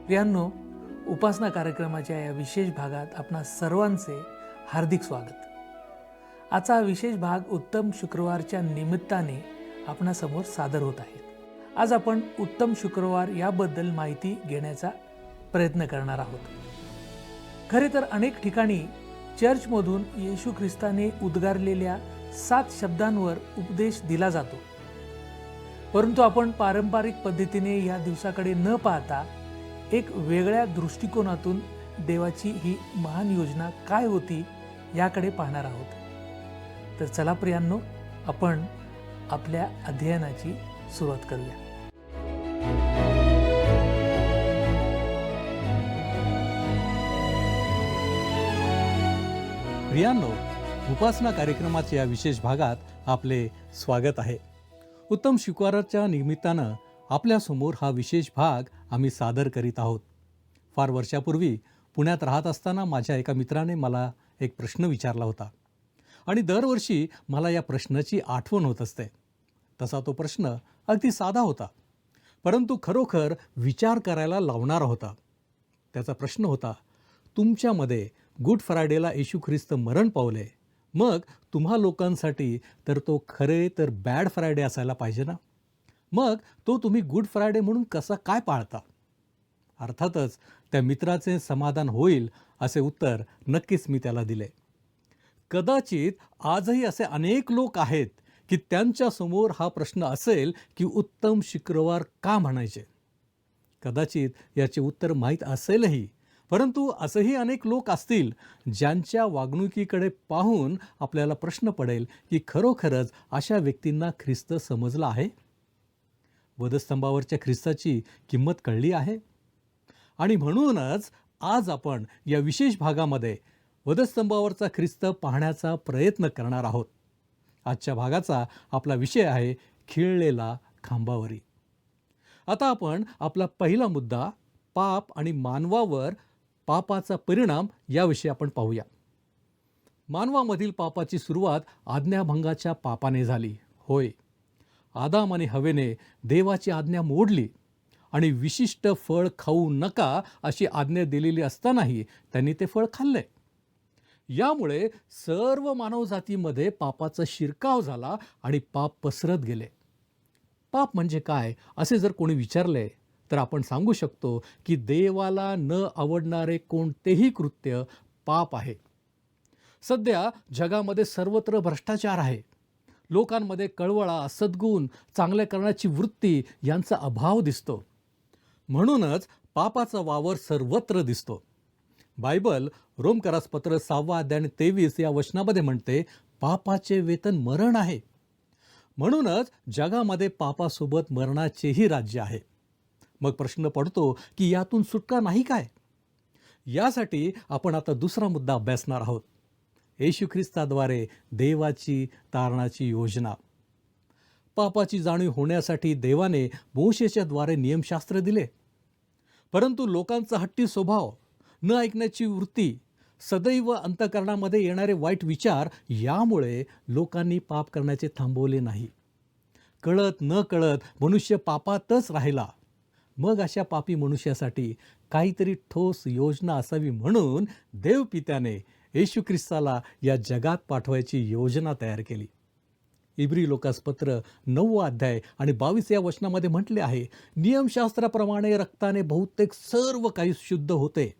प्रियांनो, उपासना कार्यक्रमाच्या या विशेष भागात आपणा सर्वांचे हार्दिक स्वागत। आजचा हा विशेष भाग उत्तम शुक्रवारच्या निमित्ताने आपणासमोर सादर होत आहे। आज आपण उत्तम शुक्रवार याबद्दल माहिती घेण्याचा प्रयत्न करणार आहोत। खरे तर अनेक ठिकाणी चर्चमधून येशू ख्रिस्ताने उद्गारलेल्या 7 शब्दांवर उपदेश दिला जातो, परंतु आपण पारंपरिक पद्धतीने या दिवसाकडे न पाहता एक वेगळ्या दृष्टिकोनातून देवाची ही महान योजना काय होती याकडे पाहणार आहोत। तर चला प्रियांनो, आपण आपल्या अध्ययनाची सुरुवात करूया। प्रियांनो, उपासना कार्यक्रमाच्या या विशेष भागात आपले स्वागत आहे। उत्तम शुक्रवाराच्या निमित्तानं आपल्यासमोर हा विशेष भाग आम्ही सादर करीत आहोत। फार वर्षापूर्वी पुण्यात राहत असताना माझ्या एका मित्राने मला एक प्रश्न विचारला होता आणि दरवर्षी मला या प्रश्नाची आठवण होत असते। तसा तो प्रश्न अगदी साधा होता, परंतु खरोखर विचार करायला लावणारा होता। त्याचा प्रश्न होता, तुमच्यामध्ये गुड फ्रायडेला येशू ख्रिस्त मरण पावले, मग तुम्हा लोकांसाठी तर तो खरे तर बॅड फ्रायडे असायला पाहिजे ना? मग तो तुम्ही गुड फ्रायडे म्हणून कसा काय पाळता? अर्थातच त्या मित्राचे समाधान होईल असे उत्तर नक्कीच मी त्याला दिले। कदाचित आजही असे अनेक लोक आहेत की त्यांच्यासमोर हा प्रश्न असेल की उत्तम शुक्रवार का म्हणायचे। कदाचित याचे उत्तर माहीत असेलही, परंतु असेही अनेक लोक असतील ज्यांच्या वागणुकीकडे पाहून आपल्याला प्रश्न पडेल की खरोखरच अशा व्यक्तींना ख्रिस्त समजला आहे? वधस्तंभावरच्या ख्रिस्ताची किंमत कळली आहे? आणि म्हणूनच आज आपण या विशेष भागामध्ये वधस्तंभावरचा ख्रिस्त पाहण्याचा प्रयत्न करणार आहोत। आजच्या भागाचा आपला विषय आहे खिळलेला खांबावरी। आता आपण आपला पहिला मुद्दा, पाप आणि मानवावर पापाचा परिणाम, याविषयी आपण पाहूया। मानवामधील पापाची सुरुवात आज्ञाभंगाच्या पापाने झाली। होय, आदाम आणि हवेने देवाची आज्ञा मोडली आणि विशिष्ट फळ खाऊ नका अशी आज्ञा दिलेली असतानाही त्यांनी ते फळ खाल्ले। यामुळे सर्व मानवजातीमध्ये पापाचा शिरकाव झाला आणि पाप पसरत गेले। पाप म्हणजे काय असे जर कोणी विचारले तर आपण सांगू शकतो की देवाला न आवडणारे कोणतेही कृत्य पाप आहे। सध्या जगामध्ये सर्वत्र भ्रष्टाचार आहे। लोकांमध्ये कळवळा, सद्गुण, चांगले करण्याची वृत्ती यांचा अभाव दिसतो। म्हणूनच पापाचा वावर सर्वत्र दिसतो। बायबल रोमकरास पत्र 6 अध्याय 23 या वचनामध्ये म्हणते, पापाचे वेतन मरण आहे। म्हणूनच जगामध्ये पापासोबत मरणाचेही राज्य आहे। मग प्रश्न पडतो की यातून सुटका नाही काय? यासाठी आपण आता दुसरा मुद्दा अभ्यासणार आहोत, येशू ख्रिस्ताद्वारे देवाची तारणाची योजना। पापाची जाणीव होण्यासाठी देवाने मोशेच्या द्वारे नियमशास्त्र दिले, परंतु लोकांचा हट्टी स्वभाव, न ऐकण्याची वृत्ती, सदैव अंतःकरणामध्ये येणारे वाईट विचार यामुळे लोकांनी पाप करण्याचे थांबवले नाही। कळत न कळत मनुष्य पापातच राहिला। मग अशा पापी मनुष्यासाठी काहीतरी ठोस योजना असावी म्हणून देवपित्याने येशू ख्रिस्ताला या जगात पाठवायची योजना तयार केली। इब्री लोकास पत्र 9 अध्याय आणि 22 या वचनामध्ये म्हटले आहे, नियमशास्त्राप्रमाणे रक्ताने बहुतेक सर्व काही शुद्ध होते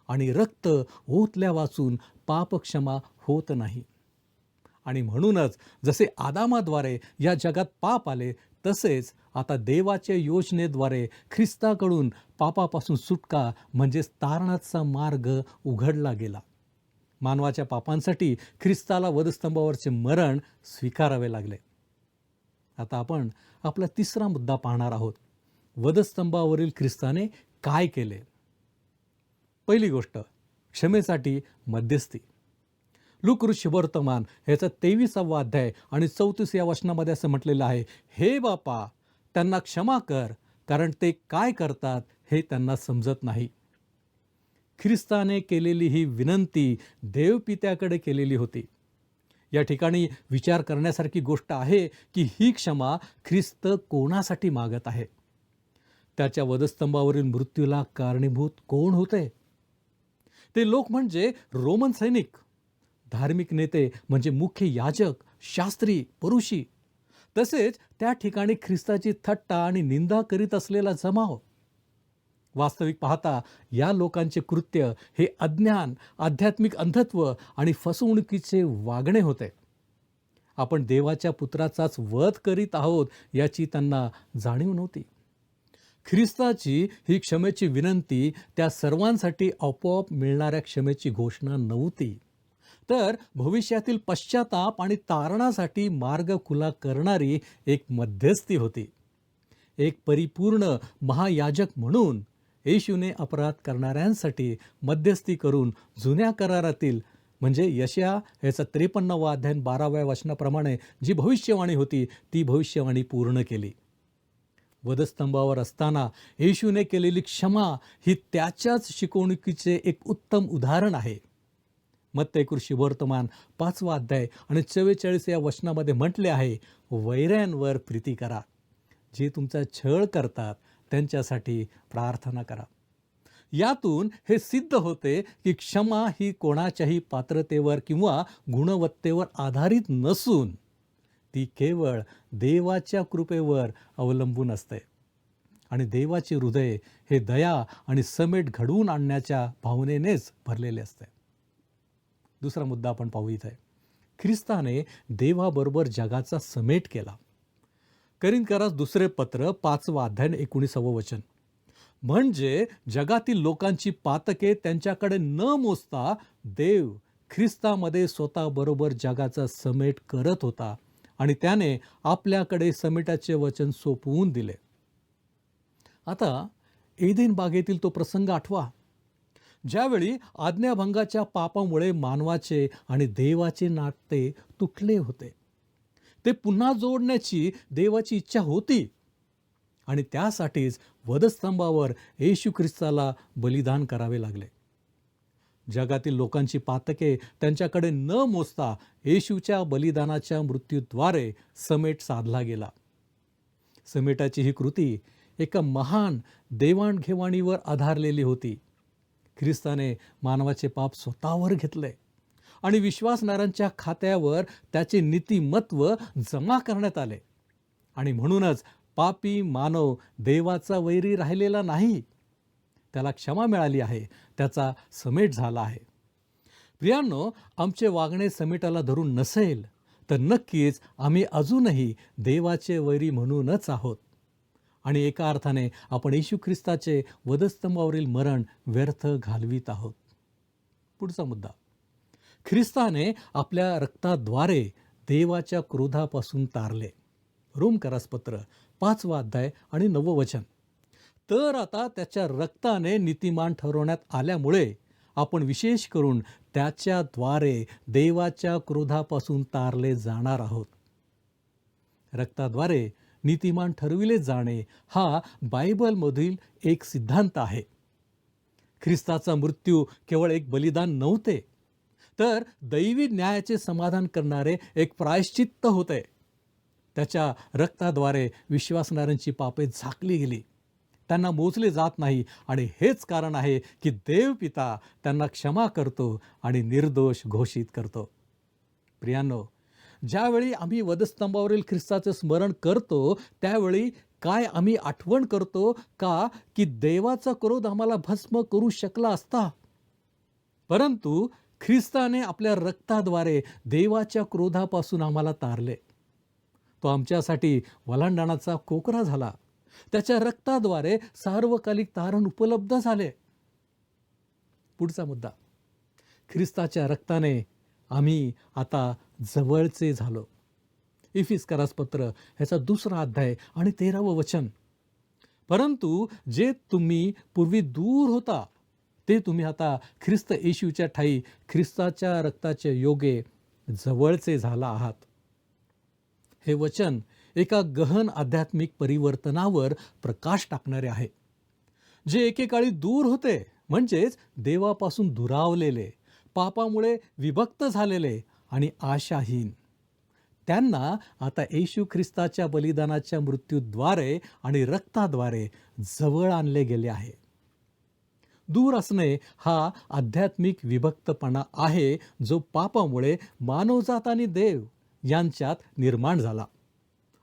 आणि रक्त ओतल्या वाचून पापक्षमा होत नाही। आणि म्हणूनच जसे आदामाद्वारे या जगात पाप आले, तसेच आता देवाच्या योजनेद्वारे ख्रिस्ताकडून पापापासून सुटका म्हणजेच तारणाचा मार्ग उघडला गेला। मानवाच्या पापांसाठी ख्रिस्ताला वधस्तंभावरचे मरण स्वीकारावे लागले। आता आपण आपला तिसरा मुद्दा पाहणार आहोत, वधस्तंभावरील ख्रिस्ताने काय केले। पहिली गोष्ट, क्षमेसाठी मध्यस्थी। लूका शुभवर्तमान ह्याचा 23 अध्याय आणि 34 या वचनामध्ये असं म्हटलेलं आहे, हे बापा, त्यांना क्षमा कर, कारण ते काय करतात हे त्यांना समजत नाही। ख्रिस्ताने केलेली ही विनंती देवपित्याकडे केलेली होती। या ठिकाणी विचार करण्यासारखी गोष्ट आहे की ही क्षमा ख्रिस्त कोणासाठी मागत आहे। त्याच्या वधस्तंभावरील मृत्यूला कारणीभूत कोण होते? ते लोक म्हणजे रोमन सैनिक, धार्मिक नेते म्हणजे मुख्य याजक, शास्त्री, परुषी, तसेच त्या ठिकाणी ख्रिस्ताची थट्टा आणि निंदा करीत असलेला जमाव. वास्तविक पाहता या लोकांचे कृत्य हे अज्ञान, आध्यात्मिक अंधत्व आणि फसवणुकीचे वागणे होते. आपण देवाच्या पुत्राचाच वध करीत आहोत याची त्यांना जाणीव नव्हती. ख्रिस्ताची ही क्षमेची विनंती त्या सर्वांसाठी आपोआप मिळणाऱ्या क्षमेची घोषणा नव्हती, तर भविष्यातील पश्चाताप आणि तारणासाठी मार्ग खुला करणारी एक मध्यस्थी होती. एक परिपूर्ण महायाजक म्हणून येशूने अपराध करणाऱ्यांसाठी मध्यस्थी करून जुन्या करारातील म्हणजे यशया याचा 53वा अध्याय 12व्या वचनाप्रमाणे जी भविष्यवाणी होती ती भविष्यवाणी पूर्ण केली. वधस्तंभावर असताना येशूने केलेली क्षमा ही त्याच्याच शिकवणुकीचे एक उत्तम उदाहरण आहे. मत्तेय शुभवर्तमान 5वा अध्याय आणि 44 या वचनामध्ये म्हटले आहे, वैऱ्यांवर प्रीती करा, जे तुमचा छळ करतात त्यांच्यासाठी प्रार्थना करा. यातून हे सिद्ध होते की क्षमा ही कोणाच्याही पात्रतेवर किंवा गुणवत्तेवर आधारित नसून ती केवळ देवाच्या कृपेवर अवलंबून असते आणि देवाचे हृदय हे दया आणि समेट घडवून आणण्याच्या भावनेनेच भरलेले असते. दुसरा मुद्दा आपण पाहू इथे, ख्रिस्ताने देवाबरोबर जगाचा समेट केला. करिंथकरास दुसरे पत्र 5वा अध्याय 19वे वचन, म्हणजे जगातील लोकांची पातके त्यांच्याकडे न मोजता देव ख्रिस्तामध्ये स्वतःबरोबर जगाचा समेट करत होता आणि त्याने आपल्याकडे समेटाचे वचन सोपवून दिले. आता एदेन बागेतील तो प्रसंग आठवा, ज्यावेळी आज्ञाभंगाच्या पापामुळे मानवाचे आणि देवाचे नाते तुटले होते. ते पुन्हा जोडण्याची देवाची इच्छा होती आणि त्यासाठीच वधस्तंभावर येशू ख्रिस्ताला बलिदान करावे लागले. जगातील लोकांची पातके त्यांच्याकडे न मोजता येशूच्या बलिदानाच्या मृत्यूद्वारे समेट साधला गेला. समेटाची ही कृती एका महान देवाणघेवाणीवर आधारलेली होती. ख्रिस्ताने मानवाचे पाप स्वतःवर घेतले आणि विश्वासणाऱ्यांच्या खात्यावर त्याचे नीतिमत्व जमा करण्यात आले आणि म्हणूनच पापी मानव देवाचा वैरी राहिलेला नाही. त्याला क्षमा मिळाली आहे, त्याचा समेट झाला आहे. प्रियांनो, आमचे वागणे समेटाला धरून नसेल तर नक्कीच आम्ही अजूनही देवाचे वैरी म्हणूनच आहोत आणि एका अर्थाने आपण येशू ख्रिस्ताचे वधस्तंभावरील मरण व्यर्थ घालवित आहोत. पुढचा मुद्दा, ख्रिस्ताने आपल्या रक्ताद्वारे देवाच्या क्रोधापासून तारले. रोमकरास पत्र 5वा अध्याय आणि 9वे वचन, तर आता त्याच्या रक्ताने नीतिमान ठरवण्यात आल्यामुळे आपण विशेष करून त्याच्याद्वारे देवाच्या क्रोधापासून तारले जाणार आहोत. रक्ताद्वारे नीतिमान ठरविले जाणे हा बायबलमधील एक सिद्धांत आहे. ख्रिस्ताचा मृत्यू केवळ एक बलिदान नव्हते, तर दैवी न्यायाचे समाधान करणारे एक प्रायश्चित्त होते. त्याच्या रक्ताद्वारे विश्वासणाऱ्यांची पापे झाकली गेली, त्यांना मोजले जात नाही आणि हेच कारण आहे की देव पिता त्यांना क्षमा करतो आणि निर्दोष घोषित करतो. प्रियांनो, ज्यावेळी आम्ही वधस्तंभावरील ख्रिस्ताचे स्मरण करतो त्यावेळी काय आम्ही आठवण करतो का की देवाचा क्रोध आम्हाला भस्म करू शकला असता, परंतु ख्रिस्ताने आपल्या रक्ताद्वारे देवाच्या क्रोधापासून आम्हाला तारले. तो आमच्यासाठी वलांडणाचा कोकरा झाला. त्याच्या रक्ताद्वारे सार्वकालिक तारण उपलब्ध झाले. पुढचा मुद्दा, ख्रिस्ताच्या रक्ताने आम्ही आता जवळचे झालो. इफिसकरास पत्र ह्याचा 2रा अध्याय आणि 13वे वचन, परंतु जे तुम्ही पूर्वी दूर होता ते तुम्ही आता ख्रिस्त येशूच्या ठायी ख्रिस्ताच्या रक्ताच्या योगे जवळचे झाला आहात. हे वचन एका गहन आध्यात्मिक परिवर्तनावर प्रकाश टाकणारे आहे. जे एकेकाळी दूर होते म्हणजेच देवापासून दुरावलेले, पापामुळे विभक्त झालेले आणि आशाहीन, त्यांना आता येशू ख्रिस्ताच्या बलिदानाच्या मृत्यूद्वारे आणि रक्ताद्वारे जवळ आणले गेले आहे. दूर असणे हा आध्यात्मिक विभक्तपणा आहे जो पापामुळे मानवजात आणि देव यांच्यात निर्माण झाला.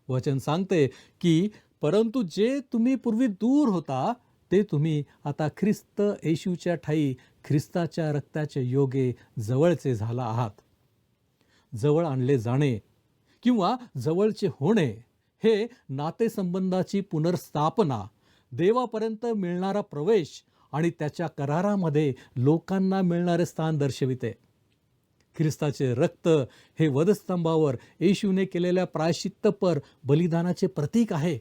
वचन सांगते की परंतु जे तुम्ही पूर्वी दूर होता ते तुम्ही आता ख्रिस्त येशूच्या ठायी ख्रिस्ताच्या रक्ताच्या योगे जवळचे झाला आहात. जवळ आणले जाणे किंवा जवळचे होणे हे नातेसंबंधाची पुनर्स्थापना, देवापर्यंत मिळणारा प्रवेश आणि त्याच्या करारामध्ये लोकांना मिळणारे स्थान दर्शविते. ख्रिस्ताचे रक्त हे वधस्तंभावर येशूने केलेल्या प्रायश्चित्तपर बलिदानाचे प्रतीक आहे.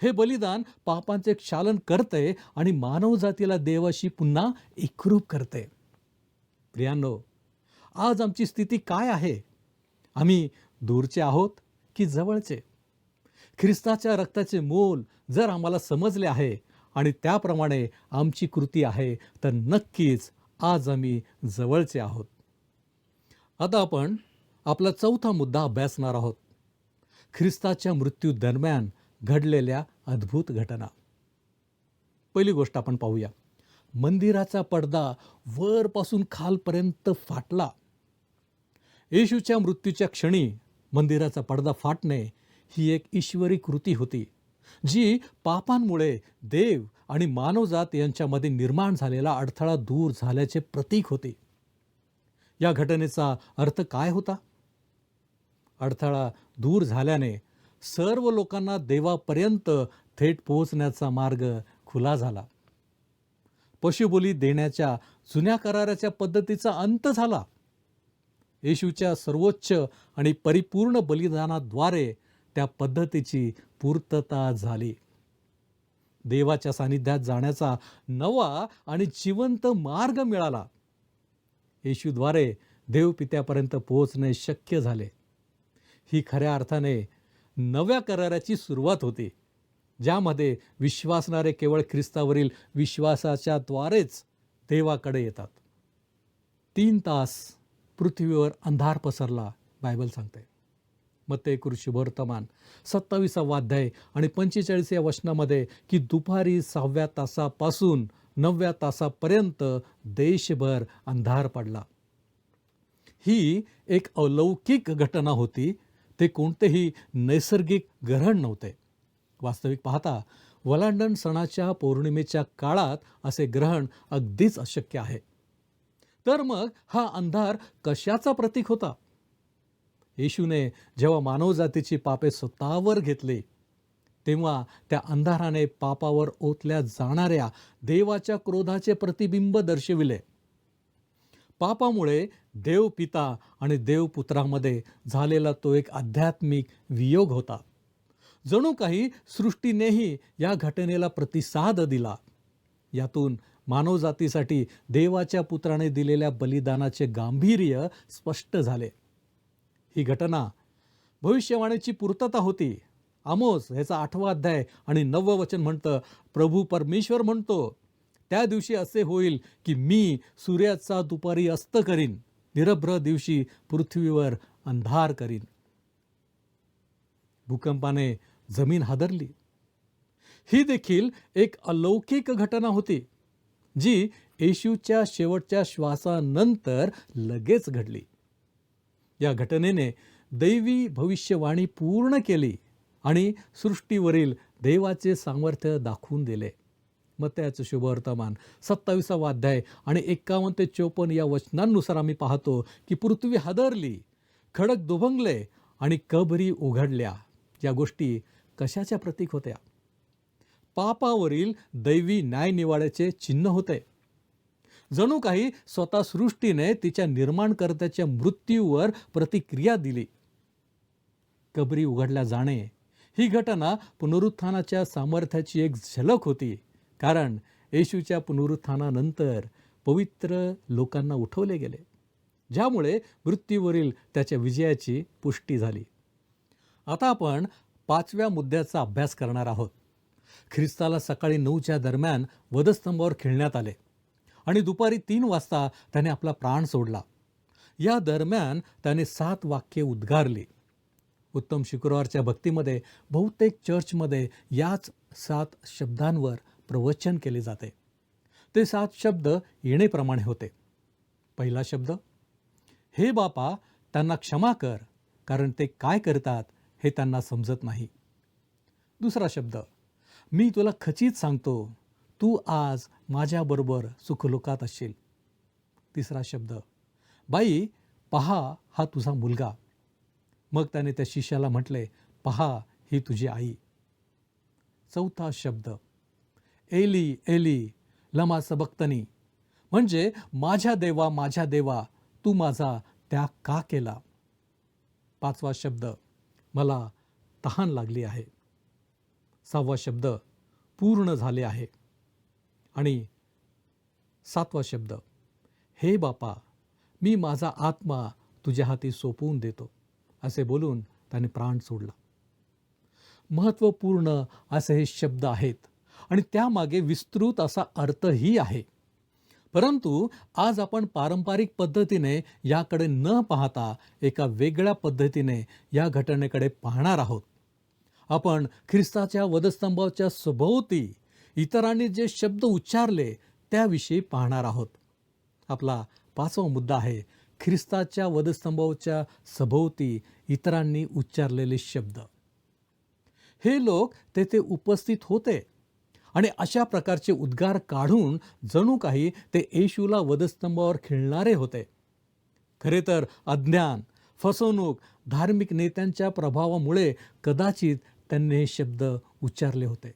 हे बलिदान पापांचे क्षालन करते आणि मानवजातीला देवाशी पुन्हा एकरूप करते. प्रियांनो, आज आमची स्थिती काय आहे? आम्ही दूरचे आहोत की जवळचे? ख्रिस्ताच्या रक्ताचे मोल जर आम्हाला समजले आहे आणि त्याप्रमाणे आमची कृती आहे तर नक्कीच आज आम्ही जवळचे आहोत. आता आपण आपला चौथा मुद्दा अभ्यासणार आहोत. ख्रिस्ताच्या मृत्यू दरम्यान घडलेल्या अद्भुत घटना. पहिली गोष्ट आपण पाहूया. मंदिराचा पडदा वरपासून खालपर्यंत फाटला. येशूच्या मृत्यूच्या क्षणी मंदिराचा पडदा फाटणे ही एक ईश्वरी कृती होती, जी पापांमुळे देव आणि मानवजात यांच्यामध्ये निर्माण झालेला अडथळा दूर झाल्याचे प्रतीक होते. या घटनेचा अर्थ काय होता? अडथळा दूर झाल्याने सर्व लोकांना देवापर्यंत थेट पोहोचण्याचा मार्ग खुला झाला. पशुबली देण्याच्या जुन्या कराराच्या पद्धतीचा अंत झाला. येशूच्या सर्वोच्च आणि परिपूर्ण बलिदानाद्वारे त्या पद्धतीची पूर्तता झाली. देवाच्या सानिध्यात जाण्याचा नवा आणि जिवंत मार्ग मिळाला. येशूद्वारे देवपित्यापर्यंत पोहोचणे शक्य झाले. ही खऱ्या अर्थाने नव्या कराराची सुरुवात होती, ज्यामध्ये विश्वासणारे केवळ ख्रिस्तावरील विश्वासाच्या द्वारेच देवाकडे येतात. 3 तास पृथ्वीवर अंधार पसरला, बायबल सांगते. मत्ते शुभवर्तमान 27 अध्याय आणि 45 या वचनामध्ये की दुपारी 6व्या तासापासून 9व्या तासापर्यंत देशभर अंधार पडला. ही एक अलौकिक घटना होती. ते कोणतेही नैसर्गिक ग्रहण नव्हते. वास्तविक पाहता वलांडण सणाच्या पौर्णिमेच्या काळात असे ग्रहण अगदीच अशक्य आहे. तर मग हा अंधार कशाचा प्रतीक होता? येशूने जेव्हा मानवजातीची पापे स्वतःवर घेतली तेव्हा त्या अंधाराने पापावर ओतल्या जाणाऱ्या देवाच्या क्रोधाचे प्रतिबिंब दर्शविले. पापामुळे देवपिता आणि देवपुत्रामध्ये झालेला तो एक आध्यात्मिक वियोग होता. जणू काही सृष्टीनेही या घटनेला प्रतिसाद दिला. यातून मानवजातीसाठी देवाच्या पुत्राने दिलेल्या बलिदानाचे गांभीर्य स्पष्ट झाले. ही घटना भविष्यवाणीची पूर्तता होती. आमोस ह्याचा 8वा अध्याय आणि 9वं वचन म्हणतं, प्रभू परमेश्वर म्हणतो, त्या दिवशी असे होईल की मी सूर्याचा दुपारी अस्त करीन, निरभ्र दिवशी पृथ्वीवर अंधार करीन. भूकंपाने जमीन हादरली. ही देखील एक अलौकिक घटना होती, जी येशूच्या शेवटच्या श्वासानंतर लगेच घडली. या घटनेने दैवी भविष्यवाणी पूर्ण केली आणि सृष्टीवरील देवाचे सामर्थ्य दाखवून दिले. मत्तेचं शुभवर्तमान 27 अध्याय आणि 51 ते 54 या वचनांनुसार आम्ही पाहतो की पृथ्वी हादरली, खडक दुभंगले आणि कबरी उघडल्या. या गोष्टी कशाच्या प्रतीक होत्या? पापावरील दैवी न्यायनिवाड्याचे चिन्ह होते. जणू काही स्वतः सृष्टीने तिच्या निर्माणकर्त्याच्या मृत्यूवर प्रतिक्रिया दिली. कबरी उघडल्या जाणे ही घटना पुनरुत्थानाच्या सामर्थ्याची एक झलक होती, कारण येशूच्या पुनरुत्थानानंतर पवित्र लोकांना उठवले गेले, ज्यामुळे मृत्यूवरील त्याच्या विजयाची पुष्टी झाली. आता आपण 5व्या मुद्द्याचा अभ्यास करणार आहोत. ख्रिस्ताला सकाळी 9च्या दरम्यान वधस्तंभावर खिळण्यात आले आणि दुपारी 3 वाजता त्याने आपला प्राण सोडला. या दरम्यान त्याने 7 वाक्ये उद्गारली. उत्तम शुक्रवारच्या भक्तीमध्ये बहुतेक चर्चमध्ये याच 7 शब्दांवर प्रवचन केले जाते. ते 7 शब्द येणेप्रमाणे होते. पहिला शब्द, हे बापा त्यांना क्षमा कर, कारण ते काय करतात हे त्यांना समजत नाही. दुसरा शब्द, मी तुला खचित सांगतो, तू आज माझ्याबरोबर सुखलोकात असशील. तिसरा शब्द, बाई पहा हा तुझा मुलगा. मग त्याने त्या शिष्याला म्हटले, पहा ही तुझी आई. चौथा शब्द, एली एली लमा सबक्तनी, म्हणजे माझ्या देवा तू माझा त्याग का केला. पाचवा शब्द, मला तहान लागली आहे. सहावा शब्द, पूर्ण झाले आहे. आणि सातवा शब्द, हे बापा मी माझा आत्मा तुझ्या हाती सोपवून देतो, असे बोलून त्याने प्राण सोडला. महत्त्वपूर्ण असे हे शब्द आहेत आणि त्यामागे विस्तृत असा अर्थही आहे. परंतु आज आपण पारंपरिक पद्धतीने याकडे न पाहता एका वेगळ्या पद्धतीने या घटनेकडे पाहणार आहोत. आपण ख्रिस्ताच्या वधस्तंभाच्या सभोवती इतरांनी जे शब्द उच्चारले त्याविषयी पाहणार आहोत. आपला 5वा मुद्दा आहे ख्रिस्ताच्या वधस्तंभाच्या सभोवती इतरांनी उच्चारलेले शब्द. हे लोक तेथे उपस्थित होते आणि अशा प्रकारचे उद्गार काढून जणू काही ते येशूला वधस्तंभावर खिळणारे होते. खरे तर अज्ञान, फसवणूक, धार्मिक नेत्यांच्या प्रभावामुळे कदाचित त्यांनी हे शब्द उच्चारले होते.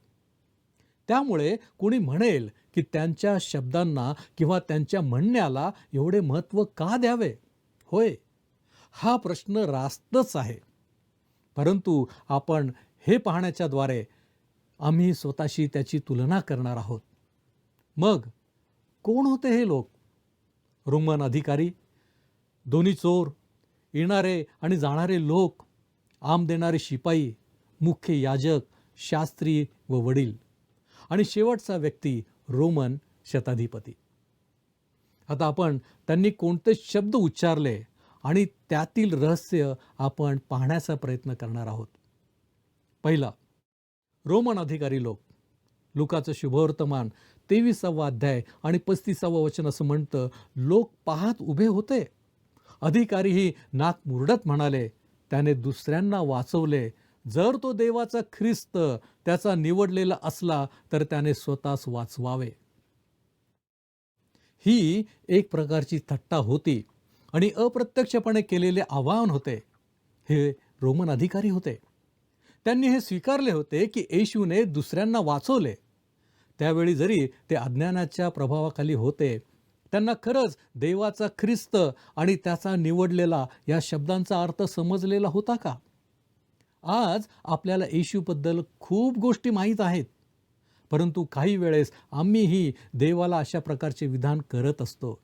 त्यामुळे कोणी म्हणेल की त्यांच्या शब्दांना किंवा त्यांच्या म्हणण्याला एवढे महत्त्व का द्यावे. होय, हा प्रश्न रास्तच आहे. परंतु आपण हे पाहण्याच्याद्वारे आम्ही स्वतःशी त्याची तुलना करणार आहोत. मग कोण होते हे लोक? रोमन अधिकारी, दोन्ही चोर, येणारे आणि जाणारे लोक, आम देणारे शिपाई, मुख्य याजक, शास्त्री व वडील आणि शेवटचा व्यक्ती रोमन शताधिपती. आता आपण त्यांनी कोणते शब्द उच्चारले आणि त्यातील रहस्य आपण पाहण्याचा प्रयत्न करणार आहोत. पहिला, रोमन अधिकारी लोक. लुकाचं शुभवर्तमान 23वा अध्याय आणि 35वा वचन असं म्हणतं, लोक पाहत उभे होते. अधिकारीही नाक मुरडत म्हणाले, त्याने दुसऱ्यांना वाचवले. जर तो देवाचा ख्रिस्त त्याचा निवडलेला असला तर त्याने स्वतःच वाचवावे. ही एक प्रकारची थट्टा होती आणि अप्रत्यक्षपणे केलेले आवाहन होते. हे रोमन अधिकारी होते. त्यांनी हे स्वीकारले होते की येशूने दुसऱ्यांना वाचवले. त्यावेळी जरी ते अज्ञानाच्या प्रभावाखाली होते, त्यांना खरंच देवाचा ख्रिस्त आणि त्याचा निवडलेला या शब्दांचा अर्थ समजलेला होता का? आज आपल्याला येशूबद्दल खूप गोष्टी माहीत आहेत, परंतु काही वेळेस आम्हीही देवाला अशा प्रकारचे विधान करत असतो.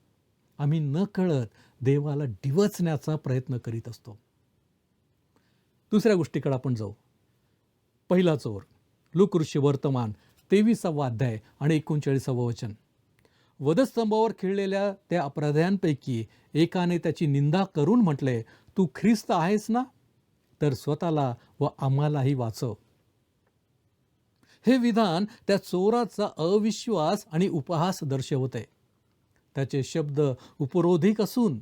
आम्ही नकळत देवाला डिवचण्याचा प्रयत्न करीत असतो. दुसऱ्या गोष्टीकडे आपण जाऊ. पहिला चोर. लूका शुभवर्तमान 23वा अध्याय आणि 39वा वचन. वधस्तंभावर खिळलेल्या त्या अपराध्यांपैकी एकाने त्याची निंदा करून म्हटले, तू ख्रिस्त आहेस ना, तर स्वतःला व आम्हालाही वाचव. हे विधान त्या चोराचा अविश्वास आणि उपहास दर्शवते. त्याचे शब्द उपरोधिक असून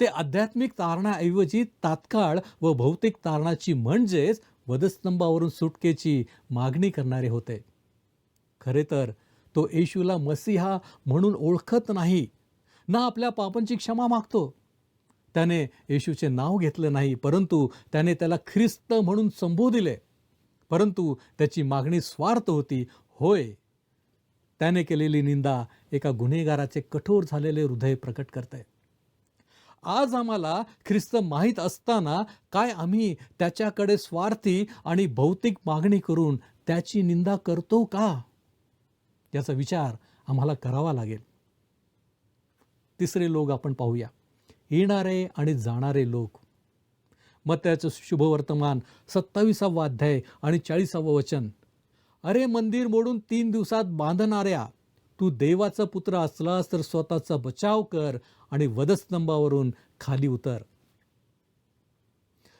ते आध्यात्मिक तारणाऐवजी तात्काळ व भौतिक तारणाची म्हणजेच वधस्तंभावरून सुटकेची मागणी करणारे होते. खरे तर तो येशूला मसीहा म्हणून ओळखत नाही, ना आपल्या पापांची क्षमा मागतो. त्याने येशूचे नाव घेतले नाही, परंतु त्याने त्याला ख्रिस्त म्हणून संबोधिले. परंतु त्याची मागणी स्वार्थ होती. होय, त्याने केलेली निंदा एका गुन्हेगाराचे कठोर झालेले हृदय प्रकट करते. आज आम्हाला ख्रिस्त माहीत असताना काय आम्ही त्याच्याकडे स्वार्थी आणि भौतिक मागणी करून त्याची निंदा करतो का? याचा विचार आम्हाला करावा लागेल. तिसरे लोक आपण पाहूया. येणारे आणि जाणारे लोक. मत्तयाचं शुभवर्तमान 27वा अध्याय आणि 40वा वचन. अरे मंदिर मोडून 3 दिवसात बांधणाऱ्या, तू देवाचा पुत्र असलास तर स्वतःचा बचाव कर आणि वधस्तंभावरून खाली उतर.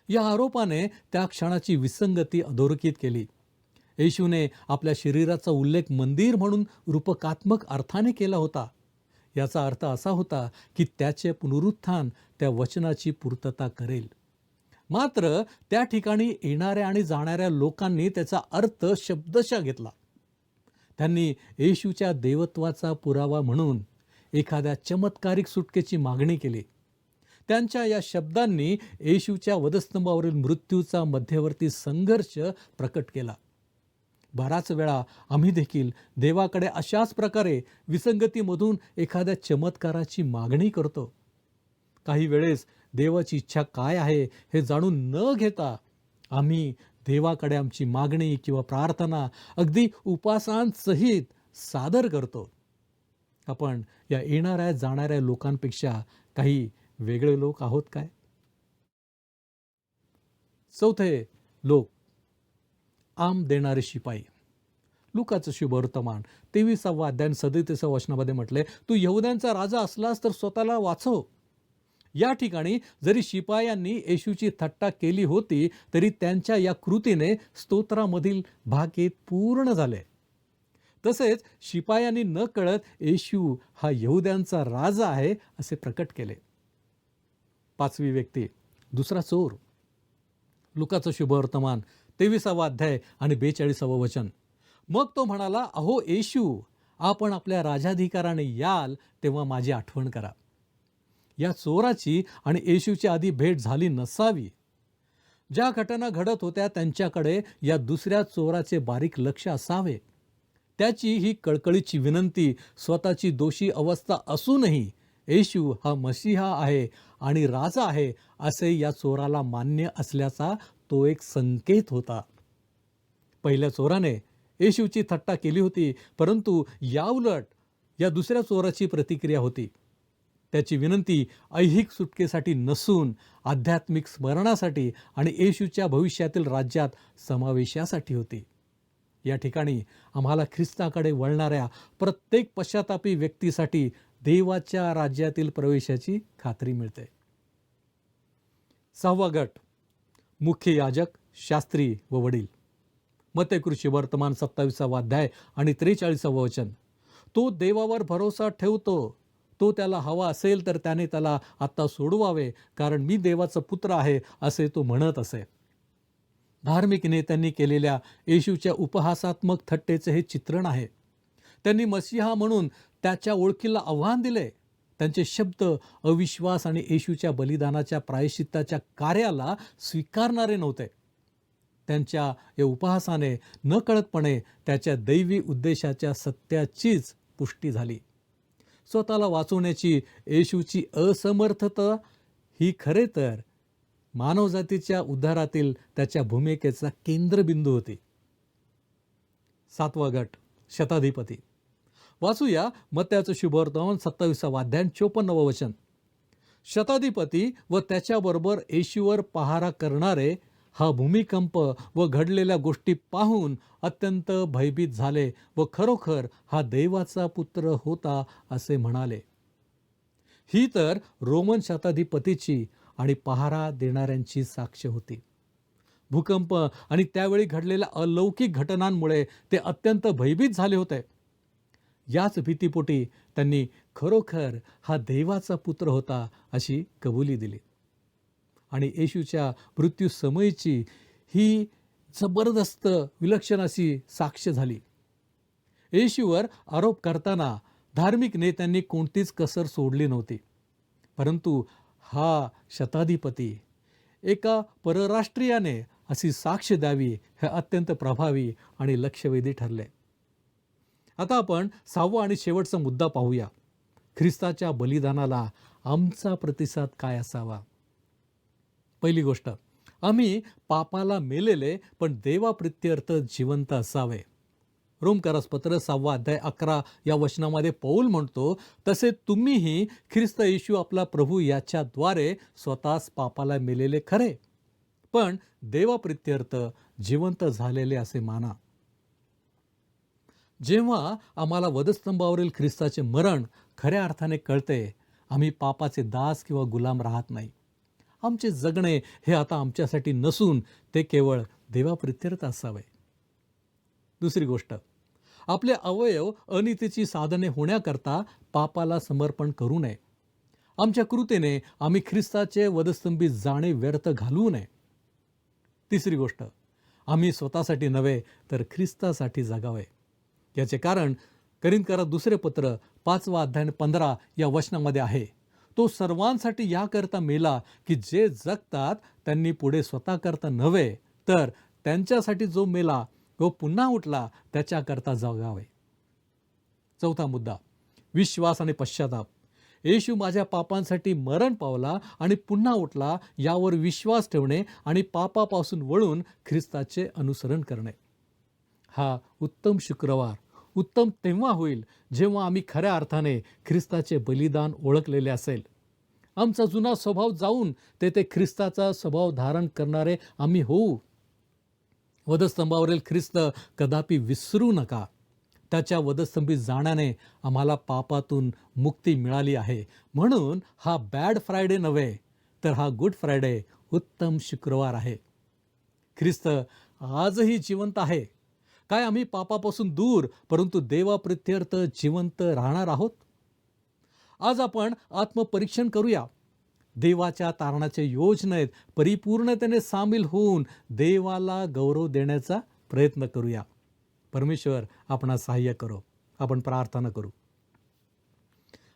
या आरोपाने त्या क्षणाची विसंगती अधोरेखित केली. येशूने आपल्या शरीराचा उल्लेख मंदिर म्हणून रूपकात्मक अर्थाने केला होता. याचा अर्थ असा होता की त्याचे पुनरुत्थान त्या वचनाची पूर्तता करेल. मात्र त्या ठिकाणी येणाऱ्या आणि जाणाऱ्या लोकांनी त्याचा अर्थ शब्दशः घेतला. त्यांनी येशूच्या देवत्वाचा पुरावा म्हणून एखाद्या चमत्कारिक सुटकेची मागणी केली. त्यांच्या या शब्दांनी येशूच्या वधस्तंभावरील मृत्यूचा मध्यवर्ती संघर्ष प्रकट केला. बराच वेळा आम्ही देखील देवाकडे अशाच प्रकारे विसंगतीमधून एखाद्या चमत्काराची मागणी करतो. काही वेळेस देवाची इच्छा काय आहे हे जाणून न घेता आम्ही देवाकडे आमची मागणी किंवा प्रार्थना अगदी उपासांसहित सादर करतो. आपण या येणाऱ्या जाणाऱ्या लोकांपेक्षा काही वेगळे लोक आहोत काय? चौथे लोक, आम देणारे शिपाई. लुकाचं शुभवर्तमान 23वा अध्याय 37 वचनामध्ये म्हटले, तू यहुद्यांचा राजा असलास तर स्वतःला वाचव. या ठिकाणी जरी शिपायांनी येशूची थट्टा केली होती तरी त्यांच्या या कृतीने स्तोत्रामधील भाकीत पूर्ण झाले. तसेच शिपायांनी न कळत येशू हा यहुद्यांचा राजा आहे असे प्रकट केले. पाचवी व्यक्ती, दुसरा चोर. लुकाचं शुभवर्तमान 23वा अध्याय आणि 42वं वचन. मग तो म्हणाला, अहो येशू, आपण आपल्या राजाधिकाराने याल तेव्हा माझी आठवण करा. या चोराची आणि येशूची आधी भेट झाली नसावी. ज्या घटना घडत होत्या त्यांच्याकडे या दुसऱ्या चोराचे बारीक लक्ष असावे. त्याची ही कळकळीची विनंती स्वतःची दोषी अवस्था असूनही येशू हा मसीहा आहे आणि राजा आहे असे या चोराला मान्य असल्याचा तो एक संकेत होता. पहिल्या चोराने येशूची थट्टा केली होती, परंतु याउलट या दुसऱ्या चोराची प्रतिक्रिया होती. त्याची विनंती ऐहिक सुटकेसाठी नसून आध्यात्मिक स्मरणासाठी आणि येशूच्या भविष्यातील राज्यात समावेशासाठी होती. या ठिकाणी आम्हाला ख्रिस्ताकडे वळणाऱ्या प्रत्येक पश्चातापी व्यक्तीसाठी देवाच्या राज्यातील प्रवेशाची खात्री मिळते. सहावा गट, मुख्य याजक, शास्त्री व वडील. मत्तेकृषी वर्तमान 27वा अध्याय आणि 43वं वचन. तो देवावर भरोसा ठेवतो. तो त्याला हवा असेल तर त्याने त्याला आता सोडवावे, कारण मी देवाचा पुत्र आहे असे तो म्हणत असे. धार्मिक नेत्यांनी केलेल्या येशूच्या उपहासात्मक थट्टेचे हे चित्रण आहे. त्यांनी मसीहा म्हणून त्याच्या ओळखीला आव्हान दिले. त्यांचे शब्द अविश्वास आणि येशूच्या बलिदानाच्या प्रायश्चित्ताच्या कार्याला स्वीकारणारे नव्हते. त्यांच्या या उपहासाने नकळतपणे त्याच्या दैवी उद्देशाच्या सत्याचीच पुष्टी झाली. स्वतःला वाचवण्याची येशूची असमर्थता ही खरे तर मानवजातीच्या उद्धारातील त्याच्या भूमिकेचा केंद्रबिंदू होती. सातवा गट, शताधिपती. वाचूया मत्त्याचं शुभवर्तमान 27वा अध्याय 54वं वचन. शताधिपती व त्याच्याबरोबर येशूवर पहारा करणारे हा भूमिकंप व घडलेल्या गोष्टी पाहून अत्यंत भयभीत झाले व खरोखर हा देवाचा पुत्र होता असे म्हणाले. ही तर रोमन शताधिपतीची आणि पहारा देणाऱ्यांची साक्ष होती. भूकंप आणि त्यावेळी घडलेल्या अलौकिक घटनांमुळे ते अत्यंत भयभीत झाले होते. याच भीतीपोटी त्यांनी खरोखर हा देवाचा पुत्र होता अशी कबुली दिली. आणि येशूच्या मृत्यूसमयीची ही जबरदस्त विलक्षण अशी साक्ष झाली. येशूवर आरोप करताना धार्मिक नेत्यांनी कोणतीच कसर सोडली नव्हती. परंतु हा शताधिपती एका परराष्ट्रीयाने अशी साक्ष द्यावी हे अत्यंत प्रभावी आणि लक्षवेधी ठरले. आता आपण 6वा आणि शेवटचा मुद्दा पाहूया. ख्रिस्ताच्या बलिदानाला आमचा प्रतिसाद काय असावा? पहिली गोष्ट, आम्ही पापाला मेलेले पण देवाप्रित्यर्थ जिवंत असावे. रोमकरास पत्र 6वा अध्याय 11 या वचनामध्ये पौल म्हणतो, तसे तुम्हीही ख्रिस्त येशू आपला प्रभू याच्याद्वारे स्वतःच पापाला मेलेले खरे, पण देवाप्रित्यर्थ जिवंत झालेले असे माना. जेव्हा आम्हाला वधस्तंभावरील ख्रिस्ताचे मरण खऱ्या अर्थाने कळते, आम्ही पापाचे दास किंवा गुलाम राहत नाही. आमचे जगणे हे आता आमच्यासाठी नसून ते केवळ देवाप्रित्यर्थ असावे. दुसरी गोष्ट, आपले अवयव अनितीची साधने होण्याकरता पापाला समर्पण करू नये. आमच्या कृतीने आम्ही ख्रिस्ताचे वधस्तंभी जाणे व्यर्थ घालवू नये. तिसरी गोष्ट, आम्ही स्वतःसाठी नव्हे तर ख्रिस्तासाठी जगावे. याचे कारण करिंथकरास दुसरे पत्र 5 अध्याय 15 या वचनामध्ये आहे. तो सर्वांसाठी याकरता मेला की जे जगतात त्यांनी पुढे स्वतःकरता नव्हे तर त्यांच्यासाठी जो मेला तो पुन्हा उठला त्याच्याकरता जगावे. चौथा मुद्दा, विश्वास आणि पश्चाताप. येशू माझ्या पापांसाठी मरण पावला आणि पुन्हा उठला यावर विश्वास ठेवणे आणि पापापासून वळून ख्रिस्ताचे अनुसरण करणे. हा उत्तम शुक्रवार उत्तम तेव्हा होईल जेव्हा आम्ही खऱ्या अर्थाने ख्रिस्ताचे बलिदान ओळखलेले असेल. आमचा जुना स्वभाव जाऊन तेथे ख्रिस्ताचा स्वभाव धारण करणारे आम्ही होऊ. वधस्तंभावरील ख्रिस्त कदापि विसरू नका. त्याच्या वधस्तंभी जाण्याने आम्हाला पापातून मुक्ती मिळाली आहे. म्हणून हा बॅड फ्रायडे नव्हे तर हा गुड फ्रायडे उत्तम शुक्रवार आहे. ख्रिस्त आजही जिवंत आहे. काय आम्ही पापापासून दूर परंतु देवाप्रित्यर्थ जिवंत राहणार आहोत? आज आपण आत्मपरीक्षण करूया. देवाच्या तारणाच्या योजनेत परिपूर्णतेने सामील होऊन देवाला गौरव देण्याचा प्रयत्न करूया. परमेश्वर आपणास सहाय्य करो. आपण प्रार्थना करू.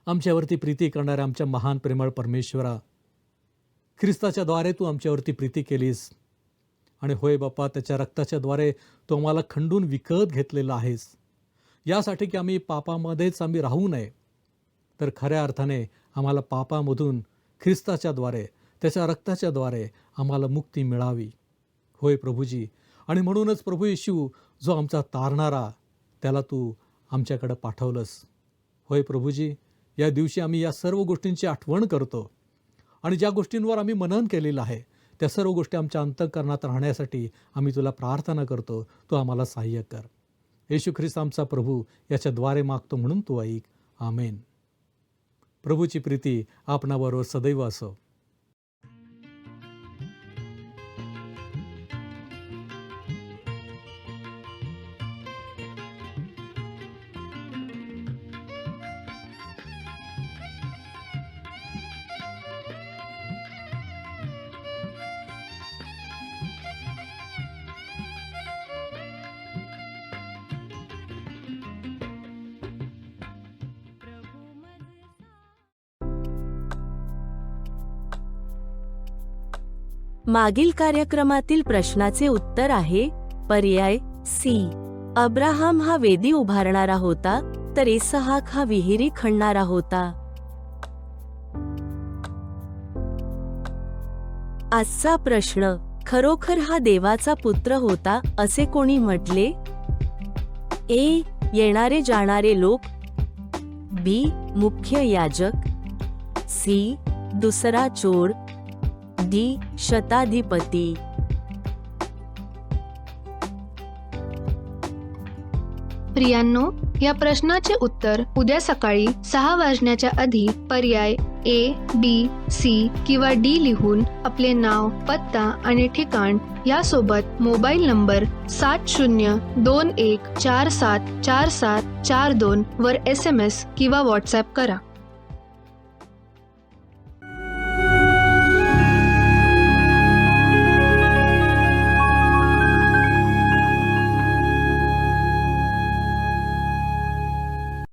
आमच्यावरती प्रीती करणाऱ्या आमच्या महान प्रेमळ परमेश्वरा, ख्रिस्ताच्या द्वारे तू आमच्यावरती प्रीती केलीस आणि होय बाप्पा, त्याच्या रक्ताच्या द्वारे तू आम्हाला खंडून विकत घेतलेला आहेस. यासाठी की आम्ही पापामध्येच आम्ही राहू नये तर खऱ्या अर्थाने आम्हाला पापामधून ख्रिस्ताच्या द्वारे त्याच्या रक्ताच्या द्वारे आम्हाला मुक्ती मिळावी. होय प्रभूजी, आणि म्हणूनच प्रभू येशू जो आमचा तारणारा त्याला तू आमच्याकडे पाठवलंस. होय प्रभूजी, या दिवशी आम्ही या सर्व गोष्टींची आठवण करतो आणि ज्या गोष्टींवर आम्ही मनन केलेलं आहे त्या सर्व गोष्टी आमच्या अंतःकरणात राहण्यासाठी आम्ही तुला प्रार्थना करतो. तू आम्हाला सहाय्य कर. येशू ख्रिस्त आमचा प्रभू याच्याद्वारे मागतो म्हणून तू ऐक. आमेन. प्रभूची प्रीती आपणाबरोबर सदैव असो. मागील कार्यक्रमातील प्रश्नाचे उत्तर आहे पर्याय सी. अब्राहम हा वेदी उभारणारा होता तर इसहाक हा विहिरी खणणारा होता. आजचा प्रश्न, खरोखर हा देवाचा पुत्र होता असे कोणी म्हटले? ए. येणारे जाणारे लोक, बी. मुख्य याजक, सी. दुसरा चोर, डी. शताधिपती. प्रियांनो, या प्रश्नाचे उत्तर उद्या सकाळी 6 वाजण्याच्या आधी पर्याय ए, बी, सी किंवा डी लिहून आपले नाव, पत्ता आणि ठिकाण यासोबत मोबाईल नंबर 7021474742 वर SMS किंवा WhatsApp करा.